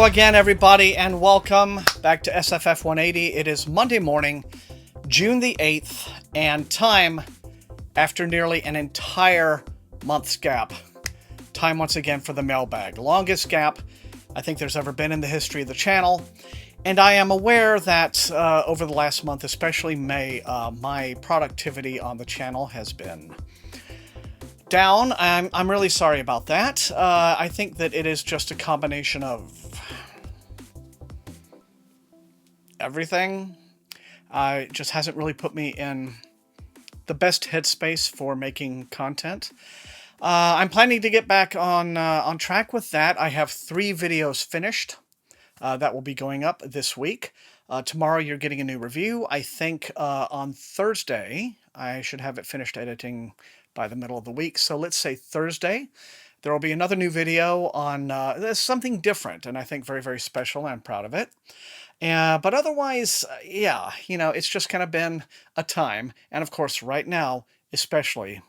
Hello again, everybody, and welcome back to SFF180. It is Monday morning, June the 8th, and time, after nearly an entire month's gap, time once again for the mailbag. Longest gap I think there's ever been in the history of the channel, and I am aware that over the last month, especially May, my productivity on the channel has been down. I'm really sorry about that. I think that it is just a combination of everything. It just hasn't really put me in the best headspace for making content. I'm planning to get back on track with that. I have 3 videos finished that will be going up this week. Tomorrow you're getting a new review. I think on Thursday I should have it finished editing by the middle of the week. So let's say Thursday there will be another new video on something different, and I think very, very special. I'm proud of it. But otherwise, yeah, you know, it's just kind of been a time. And of course, right now, especially,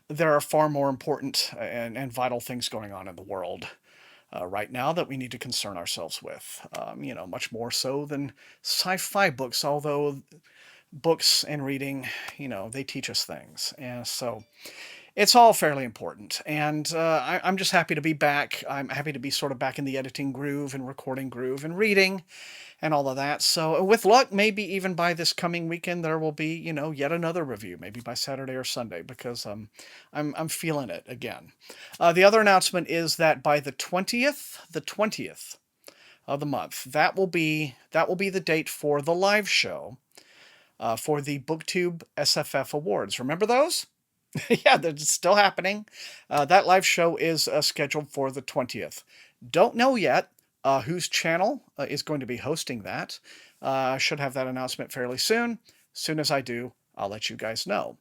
there are far more important and vital things going on in the world right now that we need to concern ourselves with. You know, much more so than sci-fi books, although books and reading, you know, they teach us things. And so it's all fairly important. And I'm just happy to be back. I'm happy to be sort of back in the editing groove and recording groove and reading and all of that. So with luck, maybe even by this coming weekend, there will be, you know, yet another review, maybe by Saturday or Sunday, because I'm feeling it again. The other announcement is that by the 20th of the month, that will be the date for the live show for the BookTube SFF Awards. Remember those? Yeah, they're still happening. That live show is scheduled for the 20th. Don't know yet whose channel is going to be hosting that. Should have that announcement fairly soon. As soon as I do, I'll let you guys know.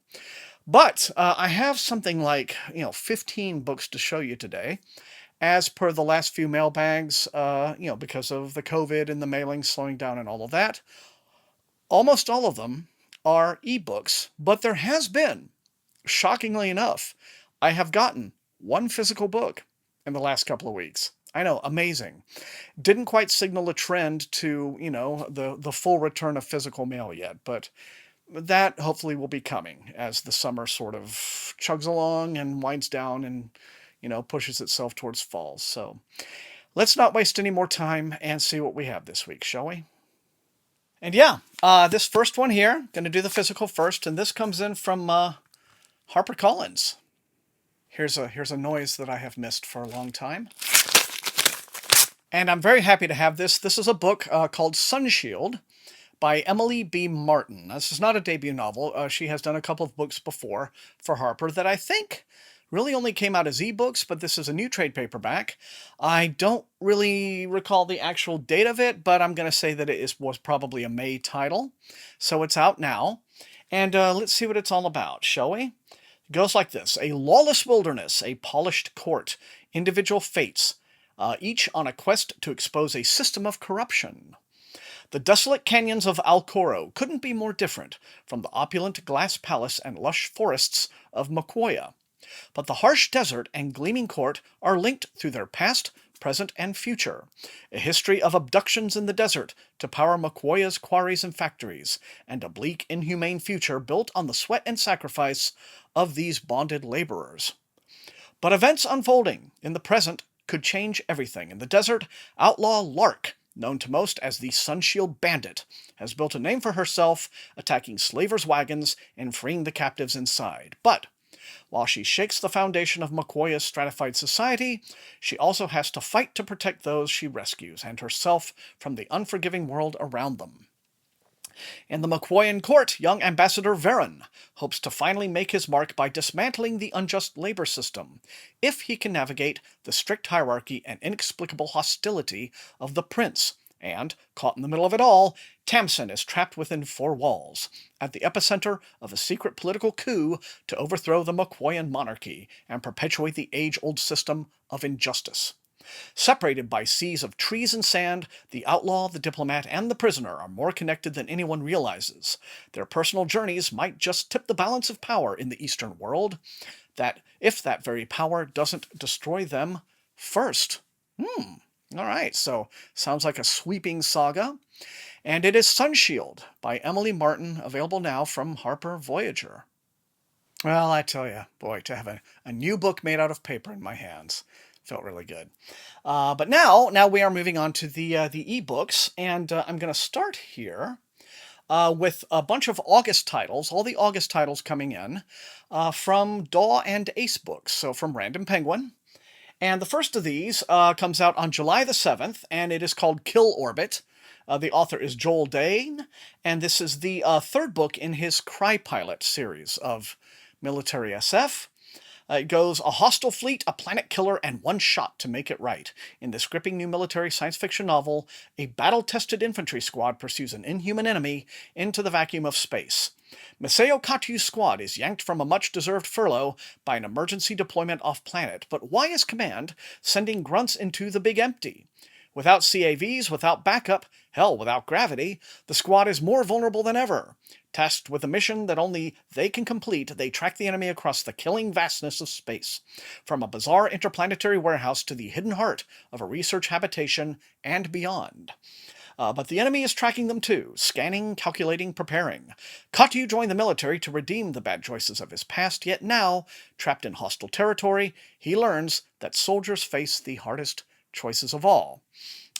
But I have something like, 15 books to show you today. As per the last few mailbags, because of the COVID and the mailing slowing down and all of that, almost all of them are ebooks, but there has been, shockingly enough, I have gotten 1 physical book in the last couple of weeks. I know, amazing. Didn't quite signal a trend to, the full return of physical mail yet, but that hopefully will be coming as the summer sort of chugs along and winds down and, pushes itself towards fall. So let's not waste any more time and see what we have this week, shall we? And yeah, this first one here, going to do the physical first, and this comes in from HarperCollins. Here's a noise that I have missed for a long time. And I'm very happy to have this. This is a book called Sunshield by Emily B. Martin. This is not a debut novel. She has done a couple of books before for Harper that I think really only came out as ebooks, but this is a new trade paperback. I don't really recall the actual date of it, but I'm going to say that it was probably a May title. So it's out now. And let's see what it's all about, shall we? It goes like this. A lawless wilderness, a polished court, individual fates, each on a quest to expose a system of corruption. The desolate canyons of Alcoro couldn't be more different from the opulent glass palace and lush forests of Mokoya. But the harsh desert and gleaming court are linked through their past, present, and future. A history of abductions in the desert to power Mokoya's quarries and factories, and a bleak, inhumane future built on the sweat and sacrifice of these bonded laborers. But events unfolding in the present could change everything. In the desert, outlaw Lark, known to most as the Sunshield Bandit, has built a name for herself, attacking slavers' wagons and freeing the captives inside. But while she shakes the foundation of Mokoya's stratified society, she also has to fight to protect those she rescues and herself from the unforgiving world around them. In the Mokoyan court, young Ambassador Varen hopes to finally make his mark by dismantling the unjust labor system, if he can navigate the strict hierarchy and inexplicable hostility of the prince. And, caught in the middle of it all, Tamsin is trapped within 4 walls, at the epicenter of a secret political coup to overthrow the Mokoyan monarchy and perpetuate the age-old system of injustice. Separated by seas of trees and sand, the outlaw, the diplomat, and the prisoner are more connected than anyone realizes. Their personal journeys might just tip the balance of power in the Eastern world, that if that very power doesn't destroy them first. All right, so sounds like a sweeping saga. And it is Sunshield by Emily Martin, available now from Harper Voyager. Well, I tell you, boy, to have a new book made out of paper in my hands felt really good. But now we are moving on to the ebooks, and I'm going to start here with a bunch of August titles, all the August titles coming in from Daw and Ace Books, so from Random Penguin. And the first of these comes out on July the 7th, and it is called Kill Orbit. The author is Joel Dane, and this is the third book in his Cry Pilot series of military SF. It goes a hostile fleet, a planet killer, and one shot to make it right. In this gripping new military science fiction novel, a battle-tested infantry squad pursues an inhuman enemy into the vacuum of space. Masao Katyu's squad is yanked from a much-deserved furlough by an emergency deployment off-planet, but why is Command sending grunts into the big empty? Without CAVs, without backup, hell, without gravity, the squad is more vulnerable than ever. Tasked with a mission that only they can complete, they track the enemy across the killing vastness of space, from a bizarre interplanetary warehouse to the hidden heart of a research habitation and beyond. But the enemy is tracking them too, scanning, calculating, preparing. Katyu joined the military to redeem the bad choices of his past, yet now, trapped in hostile territory, he learns that soldiers face the hardest choices of all.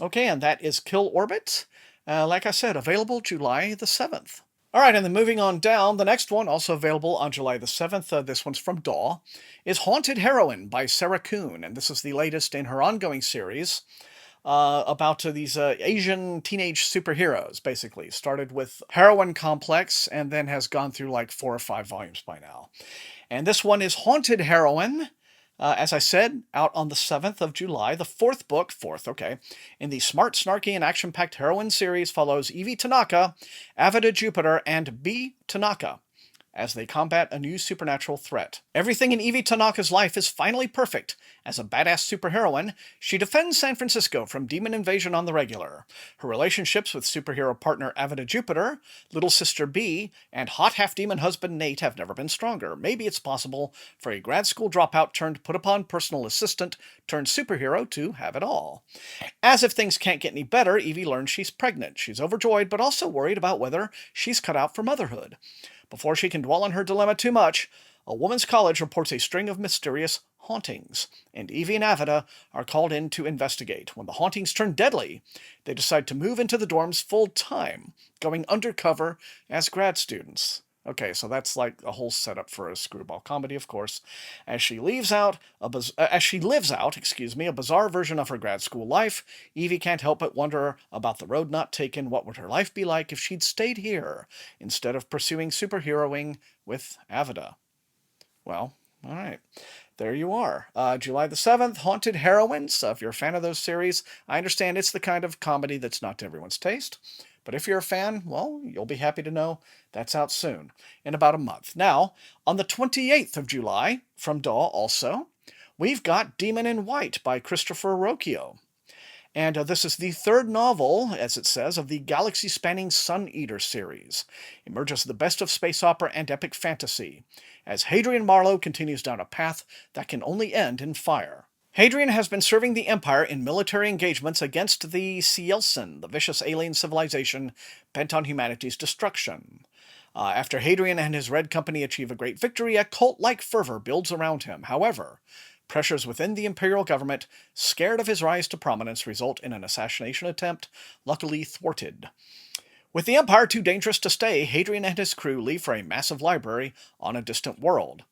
Okay, and that is Kill Orbit. Like I said, available July the 7th. All right, and then moving on down, the next one, also available on July the 7th, this one's from Daw, is Haunted Heroine by Sarah Kuhn, and this is the latest in her ongoing series about these Asian teenage superheroes, basically. Started with Heroine Complex, and then has gone through like 4 or 5 volumes by now. And this one is Haunted Heroine, as I said, out on the 7th of July. The fourth book, in the smart, snarky, and action-packed Heroine series follows Evie Tanaka, Avida Jupiter, and B. Tanaka as they combat a new supernatural threat. Everything in Evie Tanaka's life is finally perfect. As a badass superheroine, she defends San Francisco from demon invasion on the regular. Her relationships with superhero partner Avida Jupiter, little sister B, and hot half-demon husband Nate have never been stronger. Maybe it's possible for a grad school dropout turned put-upon personal assistant turned superhero to have it all. As if things can't get any better, Evie learns she's pregnant. She's overjoyed, but also worried about whether she's cut out for motherhood. Before she can dwell on her dilemma too much, a woman's college reports a string of mysterious hauntings, and Evie and Avida are called in to investigate. When the hauntings turn deadly, they decide to move into the dorms full-time, going undercover as grad students. Okay, so that's like a whole setup for a screwball comedy, of course. As she lives out a bizarre version of her grad school life, Evie can't help but wonder about the road not taken. What would her life be like if she'd stayed here instead of pursuing superheroing with Avida? Well, all right. There you are. July the 7th, Haunted Heroines. If you're a fan of those series, I understand it's the kind of comedy that's not to everyone's taste. But if you're a fan, well, you'll be happy to know that's out soon, in about a month. Now, on the 28th of July, from Daw also, we've got Demon in White by Christopher Rocchio. And this is the third novel, as it says, of the galaxy-spanning Sun Eater series. Emerges the best of space opera and epic fantasy, as Hadrian Marlowe continues down a path that can only end in fire. Hadrian has been serving the Empire in military engagements against the Cielsen, the vicious alien civilization bent on humanity's destruction. After Hadrian and his Red Company achieve a great victory, a cult-like fervor builds around him. However, pressures within the imperial government, scared of his rise to prominence, result in an assassination attempt, luckily thwarted. With the Empire too dangerous to stay, Hadrian and his crew leave for a massive library on a distant world.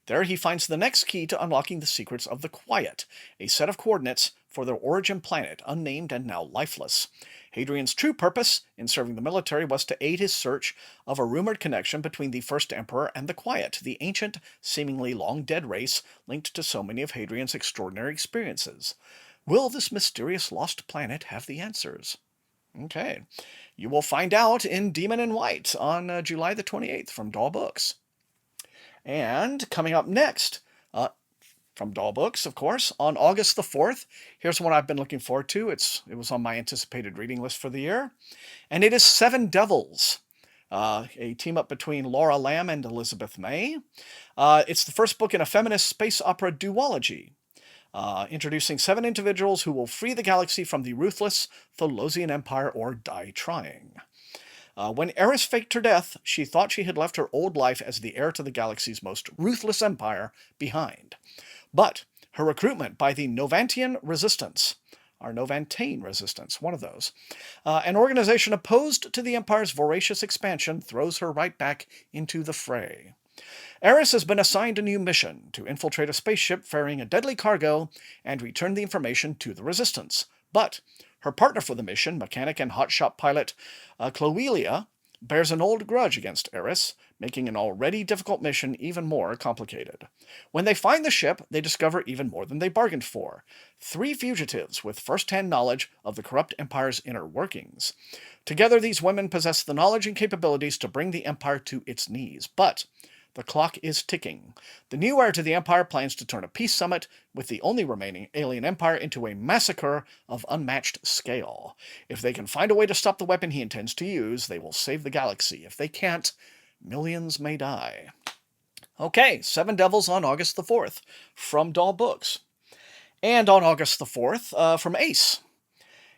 There he finds the next key to unlocking the secrets of the Quiet, a set of coordinates for their origin planet, unnamed and now lifeless. Hadrian's true purpose in serving the military was to aid his search of a rumored connection between the first emperor and the Quiet, the ancient, seemingly long-dead race linked to so many of Hadrian's extraordinary experiences. Will this mysterious lost planet have the answers? Okay. You will find out in Demon in White on July the 28th from Daw Books. And coming up next, from Daw Books, of course, on August the 4th, here's one I've been looking forward to. It was on my anticipated reading list for the year. And it is Seven Devils, a team-up between Laura Lamb and Elizabeth May. It's the first book in a feminist space opera duology. introducing 7 individuals who will free the galaxy from the ruthless Tholosian Empire or die trying. When Eris faked her death, she thought she had left her old life as the heir to the galaxy's most ruthless empire behind. But her recruitment by the Novantian Resistance, or Novantane Resistance, one of those, an organization opposed to the Empire's voracious expansion, throws her right back into the fray. Eris has been assigned a new mission to infiltrate a spaceship carrying a deadly cargo and return the information to the Resistance. But her partner for the mission, mechanic and hotshot pilot Cloelia, bears an old grudge against Eris, making an already difficult mission even more complicated. When they find the ship, they discover even more than they bargained for. 3 fugitives with first-hand knowledge of the corrupt Empire's inner workings. Together, these women possess the knowledge and capabilities to bring the Empire to its knees. But the clock is ticking. The new heir to the Empire plans to turn a peace summit with the only remaining alien empire into a massacre of unmatched scale. If they can find a way to stop the weapon he intends to use, they will save the galaxy. If they can't, millions may die. Okay, 7 Devils on August the 4th from Doll Books. And on August the 4th, from Ace,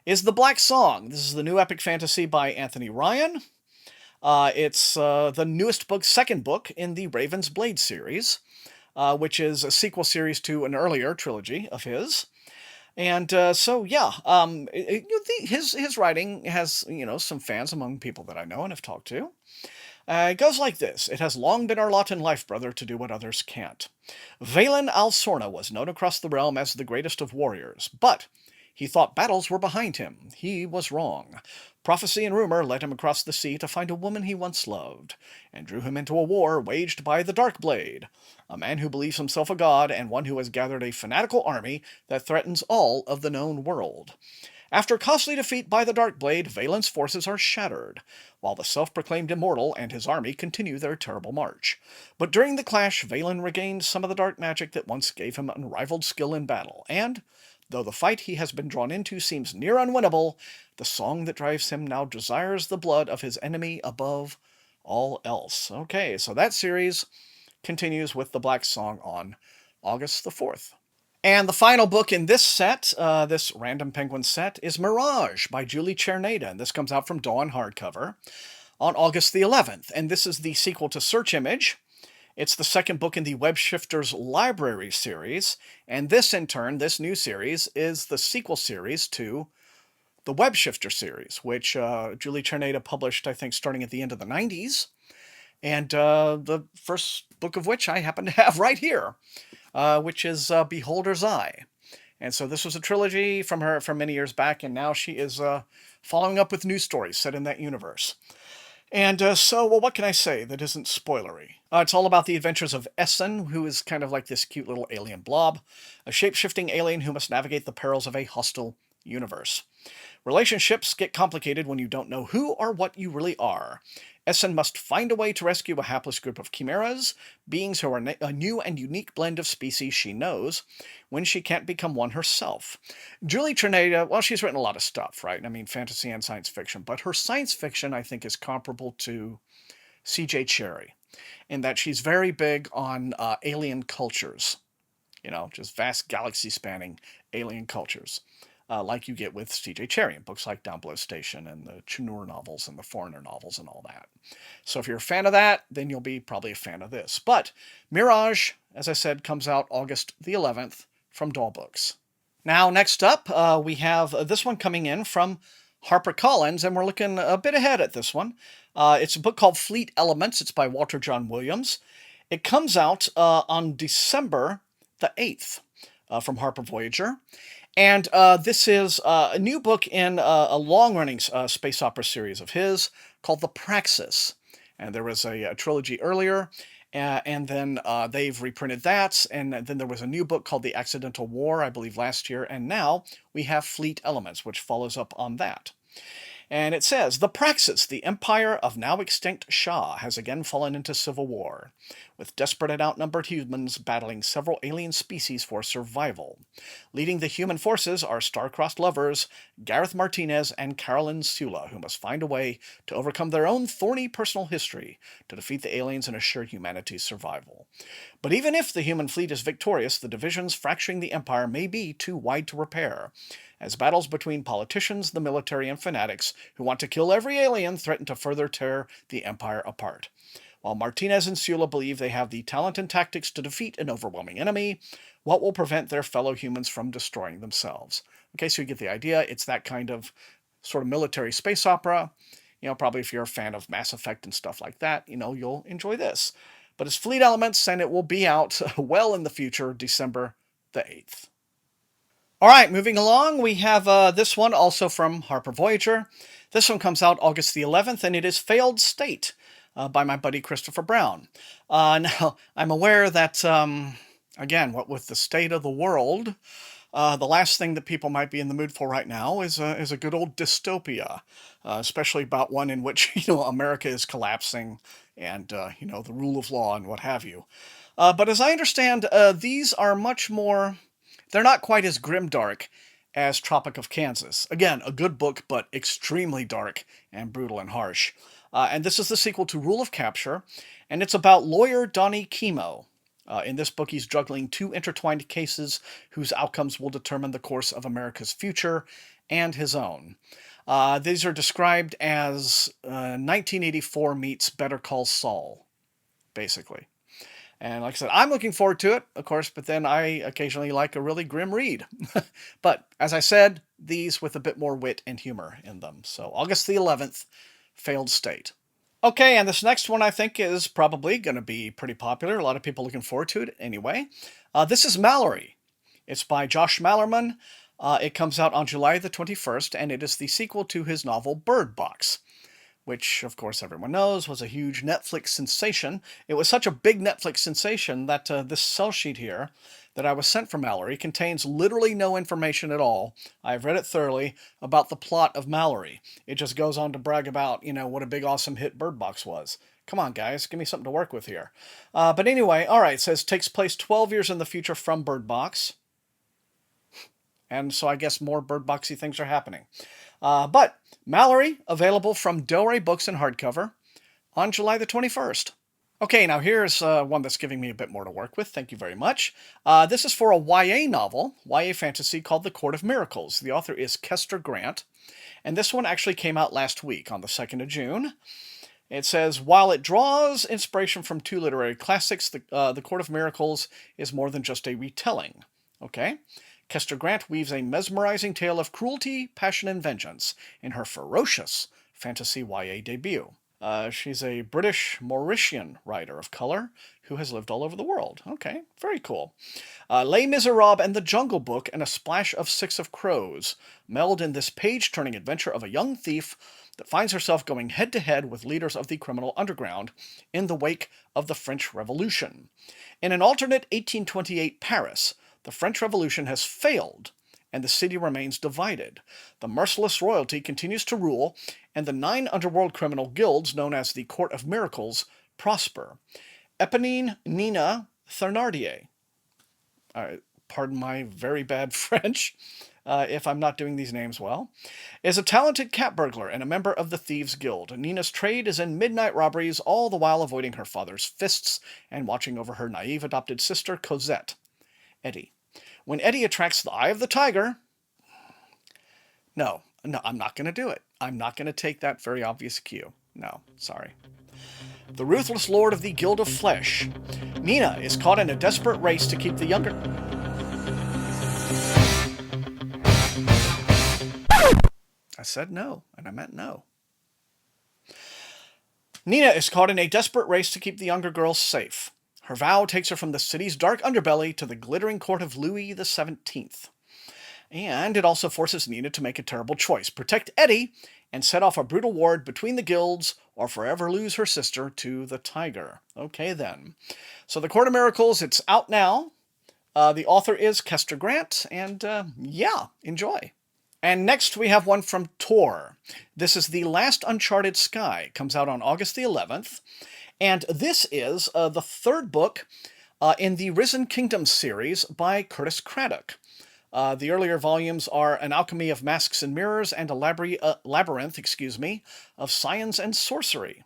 is The Black Song. This is the new epic fantasy by Anthony Ryan. It's the newest book, second book in the Raven's Blade series, which is a sequel series to an earlier trilogy of his. And his writing has, some fans among people that I know and have talked to. It goes like this. It has long been our lot in life, brother, to do what others can't. Valen Al-Sorna was known across the realm as the greatest of warriors, but he thought battles were behind him. He was wrong. Prophecy and rumor led him across the sea to find a woman he once loved, and drew him into a war waged by the Dark Blade, a man who believes himself a god and one who has gathered a fanatical army that threatens all of the known world. After costly defeat by the Dark Blade, Valen's forces are shattered, while the self-proclaimed immortal and his army continue their terrible march. But during the clash, Valen regained some of the dark magic that once gave him unrivaled skill in battle, and though the fight he has been drawn into seems near unwinnable, the song that drives him now desires the blood of his enemy above all else. Okay, so that series continues with The Black Song on August the 4th. And the final book in this set, this Random Penguin set, is Mirage by Julie Cherneda, and this comes out from Dawn hardcover on August the 11th. And this is the sequel to Search Image. It's the second book in the Web Shifters Library series, and this, in turn, this new series, is the sequel series to the Web Shifter series, which Julie Cherneda published, I think, starting at the end of the 90s, and the first book of which I happen to have right here, which is Beholder's Eye. And so this was a trilogy from her from many years back, and now she is following up with new stories set in that universe. And what can I say that isn't spoilery? It's all about the adventures of Essen, who is kind of like this cute little alien blob, a shape-shifting alien who must navigate the perils of a hostile universe. Relationships get complicated when you don't know who or what you really are. Essen must find a way to rescue a hapless group of chimeras, beings who are a new and unique blend of species she knows, when she can't become one herself. Julie Cherneda, well, she's written a lot of stuff, right? I mean, fantasy and science fiction, but her science fiction, I think, is comparable to C.J. Cherryh, in that she's very big on alien cultures, just vast galaxy-spanning alien cultures. Like you get with C.J. Cherryh in books like Down Below Station and the Chinur novels and the Foreigner novels and all that. So if you're a fan of that, then you'll be probably a fan of this. But Mirage, as I said, comes out August the 11th from Doll Books. Now, next up, we have this one coming in from HarperCollins, and we're looking a bit ahead at this one. It's a book called Fleet Elements. It's by Walter John Williams. It comes out on December the 8th from Harper Voyager. And this is a new book in a long-running space opera series of his called The Praxis. And there was a trilogy earlier, and then they've reprinted that. And then there was a new book called The Accidental War, I believe, last year. And now we have Fleet Elements, which follows up on that. And it says, the Praxis, the empire of now extinct Shah, has again fallen into civil war, with desperate and outnumbered humans battling several alien species for survival. Leading the human forces are star-crossed lovers Gareth Martinez and Carolyn Sula, who must find a way to overcome their own thorny personal history to defeat the aliens and assure humanity's survival. But even if the human fleet is victorious, the divisions fracturing the empire may be too wide to repair, as battles between politicians, the military, and fanatics who want to kill every alien threaten to further tear the empire apart. While Martinez and Sula believe they have the talent and tactics to defeat an overwhelming enemy, what will prevent their fellow humans from destroying themselves? Okay, so you get the idea. It's that kind of sort of military space opera. Probably if you're a fan of Mass Effect and stuff like that, you'll enjoy this. But it's fleet elements, and it will be out well in the future, December the 8th. All right, moving along, we have this one also from Harper Voyager. This one comes out August the 11th, and it is Failed State by my buddy Christopher Brown. Now, I'm aware that, again, what with the state of the world, the last thing that people might be in the mood for right now is a good old dystopia, especially about one in which, America is collapsing and, the rule of law and what have you. But as I understand, these are much more... They're not quite as grimdark as Tropic of Kansas. Again, a good book, but extremely dark and brutal and harsh. And this is the sequel to Rule of Capture, and it's about lawyer Donnie Chemo. In this book, he's juggling two intertwined cases whose outcomes will determine the course of America's future and his own. These are described as 1984 meets Better Call Saul, basically. And like I said, I'm looking forward to it, of course, but then I occasionally like a really grim read. But as I said, these with a bit more wit and humor in them. So August the 11th, Failed State. Okay, and this next one I think is probably going to be pretty popular. A lot of people looking forward to it anyway. This is Mallory. It's by Josh Malerman. It comes out on July the 21st, and it is the sequel to his novel Bird Box, which, of course, everyone knows was a huge Netflix sensation. It was such a big Netflix sensation that this sell sheet here that I was sent from Mallory contains literally no information at all. I've read it thoroughly about the plot of Mallory. It just goes on to brag about, what a big, awesome hit Bird Box was. Come on, guys, give me something to work with here. But anyway, all right, it says takes place 12 years in the future from Bird Box. And so I guess more Bird Boxy things are happening. But Mallory, available from Del Rey Books in hardcover on July the 21st. Okay, now here's one that's giving me a bit more to work with. Thank you very much. This is for a YA novel, YA fantasy called The Court of Miracles. The author is Kester Grant, and this one actually came out last week on the 2nd of June. It says, while it draws inspiration from two literary classics, the Court of Miracles is more than just a retelling. Okay? Kester Grant weaves a mesmerizing tale of cruelty, passion, and vengeance in her ferocious fantasy YA debut. She's a British Mauritian writer of color who has lived all over the world. Okay, very cool. Les Miserables and The Jungle Book and a splash of Six of Crows meld in this page-turning adventure of a young thief that finds herself going head-to-head with leaders of the criminal underground in the wake of the French Revolution. In an alternate 1828 Paris, the French Revolution has failed, and the city remains divided. The merciless royalty continues to rule, and the 9 underworld criminal guilds, known as the Court of Miracles, prosper. Eponine Nina Thénardier, pardon my very bad French, if I'm not doing these names well, is a talented cat burglar and a member of the Thieves' Guild. Nina's trade is in midnight robberies, all the while avoiding her father's fists and watching over her naive adopted sister, Cosette, Eddie. When Eddie attracts the eye of the tiger... No, I'm not going to do it. I'm not going to take that very obvious cue. No, sorry. The ruthless lord of the Guild of Flesh. Nina is caught in a desperate race to keep the younger... I said no, and I meant no. Nina is caught in a desperate race to keep the younger girls safe. Her vow takes her from the city's dark underbelly to the glittering court of Louis XVII. And it also forces Nina to make a terrible choice: protect Eddie and set off a brutal war between the guilds, or forever lose her sister to the tiger. Okay, then. So The Court of Miracles, it's out now. The author is Kester Grant, and yeah, enjoy. And next we have one from Tor. This is the Last Uncharted Sky. Comes out on August the 11th. And this is the third book in the Risen Kingdoms series by Curtis Craddock. The earlier volumes are An Alchemy of Masks and Mirrors and a Labyrinth, of Science and Sorcery.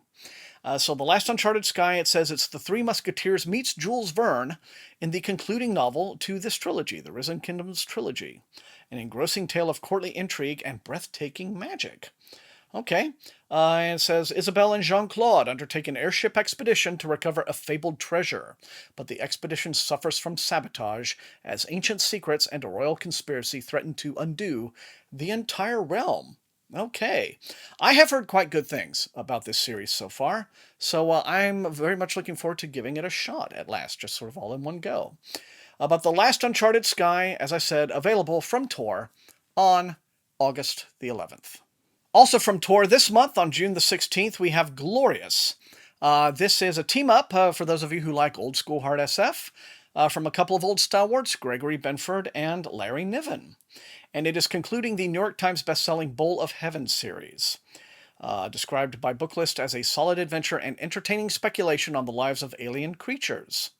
So The Last Uncharted Sky, it says it's the Three Musketeers meets Jules Verne in the concluding novel to this trilogy, the Risen Kingdoms trilogy. An engrossing tale of courtly intrigue and breathtaking magic. Okay, and it says, Isabelle and Jean-Claude undertake an airship expedition to recover a fabled treasure, but the expedition suffers from sabotage as ancient secrets and a royal conspiracy threaten to undo the entire realm. Okay, I have heard quite good things about this series so far, so I'm very much looking forward to giving it a shot at last, just sort of all in one go. But The Last Uncharted Sky, as I said, available from Tor on August the 11th. Also from Tor this month, on June the 16th, we have Glorious. This is a team-up, for those of you who like old-school hard SF, from a couple of old stalwarts, Gregory Benford and Larry Niven. And it is concluding the New York Times bestselling Bowl of Heaven series, described by Booklist as a solid adventure and entertaining speculation on the lives of alien creatures.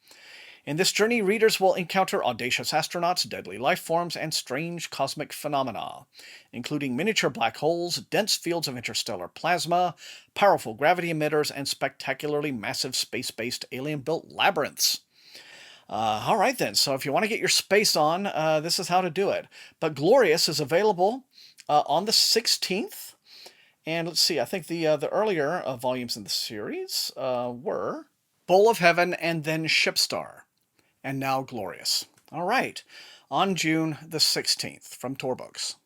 In this journey, readers will encounter audacious astronauts, deadly life forms, and strange cosmic phenomena, including miniature black holes, dense fields of interstellar plasma, powerful gravity emitters, and spectacularly massive space-based alien-built labyrinths. All right then, so if you want to get your space on, this is how to do it. But Glorious is available on the 16th. And let's see, I think the earlier volumes in the series were Bowl of Heaven and then Shipstar. And now Glorious. All right, on June the 16th from Tor Books.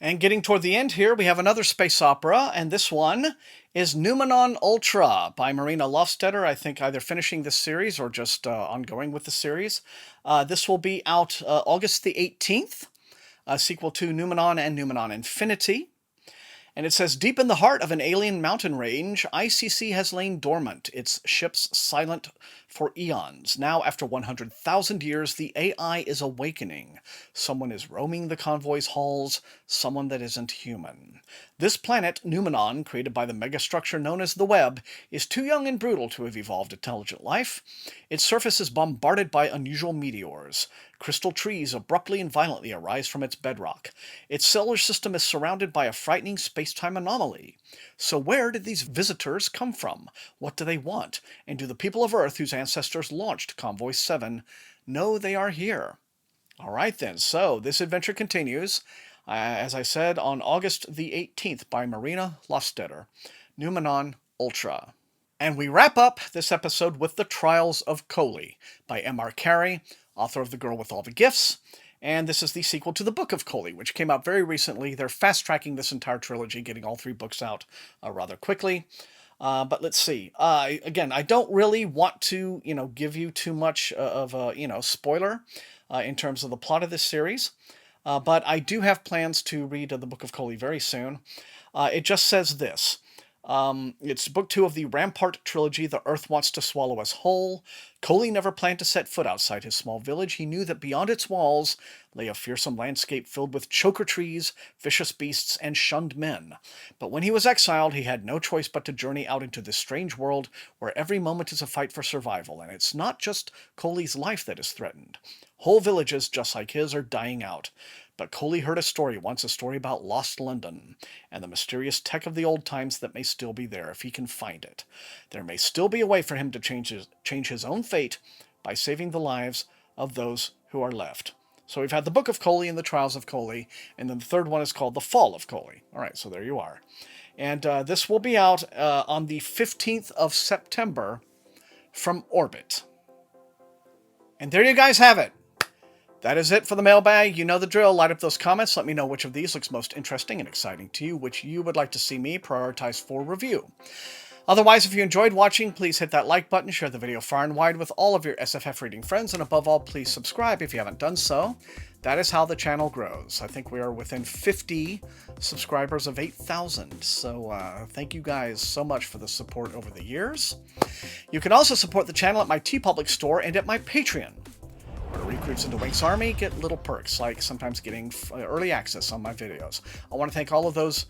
And getting toward the end here, we have another space opera, and this one is Neumanon Ultra by Marina Lofstetter. I think either finishing this series or just ongoing with the series. This will be out August the 18th, a sequel to Neumanon and Neumanon Infinity. And it says, deep in the heart of an alien mountain range, ICC has lain dormant, its ships silent for eons. Now, after 100,000 years, the AI is awakening. Someone is roaming the convoy's halls, someone that isn't human. This planet, Neumanon, created by the megastructure known as the Web, is too young and brutal to have evolved intelligent life. Its surface is bombarded by unusual meteors. Crystal trees abruptly and violently arise from its bedrock. Its solar system is surrounded by a frightening space-time anomaly. So where did these visitors come from? What do they want? And do the people of Earth, whose ancestors launched Convoy 7, know they are here? All right then, so this adventure continues, as I said, on August the 18th by Marina Lofstetter, Neumanon Ultra. And we wrap up this episode with The Trials of Colin by M.R. Carey, author of The Girl with All the Gifts, and this is the sequel to the Book of Colin, which came out very recently. They're fast-tracking this entire trilogy, getting all 3 books out rather quickly. But let's see. Again, I don't really want to, give you too much of a, spoiler in terms of the plot of this series. But I do have plans to read the Book of Colin very soon. It just says this. It's book 2 of the Rampart trilogy, The Earth Wants to Swallow Us Whole. Colin never planned to set foot outside his small village. He knew that beyond its walls lay a fearsome landscape filled with choker trees, vicious beasts, and shunned men. But when he was exiled, he had no choice but to journey out into this strange world where every moment is a fight for survival, and it's not just Colin's life that is threatened. Whole villages, just like his, are dying out. But Colin heard a story once, a story about lost London, and the mysterious tech of the old times that may still be there if he can find it. There may still be a way for him to change his own fate by saving the lives of those who are left. So we've had the Book of Colin and the Trials of Colin, and then the third one is called The Fall of Colin. All right, so there you are. And this will be out on the 15th of September from Orbit. And there you guys have it. That is it for the mailbag. You know the drill. Light up those comments. Let me know which of these looks most interesting and exciting to you, which you would like to see me prioritize for review. Otherwise, if you enjoyed watching, please hit that like button, share the video far and wide with all of your SFF reading friends, and above all, please subscribe if you haven't done so. That is how the channel grows. I think we are within 50 subscribers of 8,000, so thank you guys so much for the support over the years. You can also support the channel at my TeePublic store and at my Patreon. Or recruits into Wink's Army get little perks, like sometimes getting early access on my videos. I want to thank all of those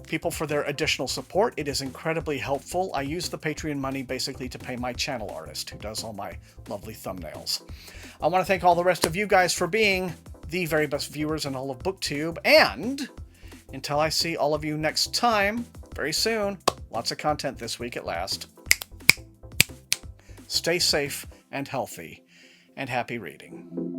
people for their additional support. It is incredibly helpful. I use the Patreon money basically to pay my channel artist, who does all my lovely thumbnails. I want to thank all the rest of you guys for being the very best viewers in all of BookTube, and until I see all of you next time, very soon, lots of content this week at last. Stay safe and healthy, and happy reading.